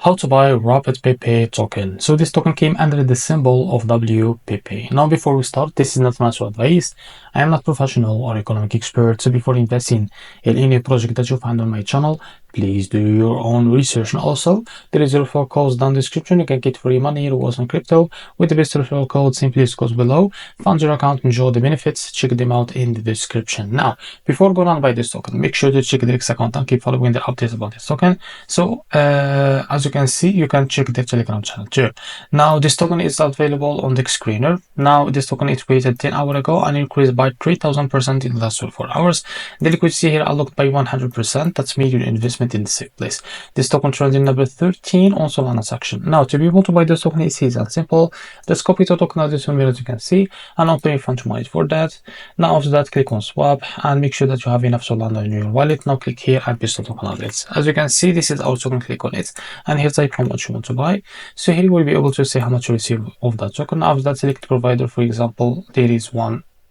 How to buy Rapid PayPay token. So this token came under the symbol of WPP. Now before we start, this is not financial advice. I am not professional or economic expert. So before investing in any project that you find on my channel, please do your own research. And also, there is a referral code down the description. You can get free money, rewards on crypto with the best referral code. Simply goes below. Fund your account, enjoy the benefits. Check them out in the description. Now, before going on by this token, make sure to check the REFERRAL account and keep following the updates about this token. So as you can see, you can check the Telegram channel too. Now this token is available on the screener. Now this token is created 10 hours ago and increased by 3000% in the last 24 hours. The liquidity here unlocked by 100%. That's made your investment in the safe place. This token trending number 13 on Solana section. Now to be able to buy this token, it's easy and simple. Just copy the token as you can see and open your fund to mine for that. Now after that, click on swap and make sure that you have enough Solana in your wallet. Now click here and paste the token address. As you can see, this is our token. Click on it and here type how much you want to buy. So here you will be able to say how much you receive of that token. After that, select provider. For example, there is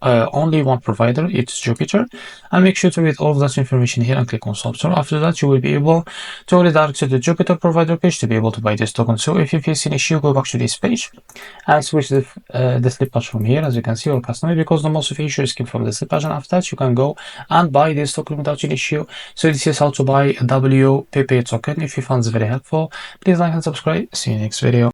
only one provider, it's Jupiter, and make sure to read all of that information here and click on swap. So after that, you will be able to redirect to the Jupiter provider page to be able to buy this token. So if you face an issue, go back to this page and switch the slippage from here, as you can see, or customer, because the most of issues came from the slippage. And after that, you can go and buy this token without an issue. So this is how to buy a WPP token. If you found this very helpful, please like and subscribe. See you next video.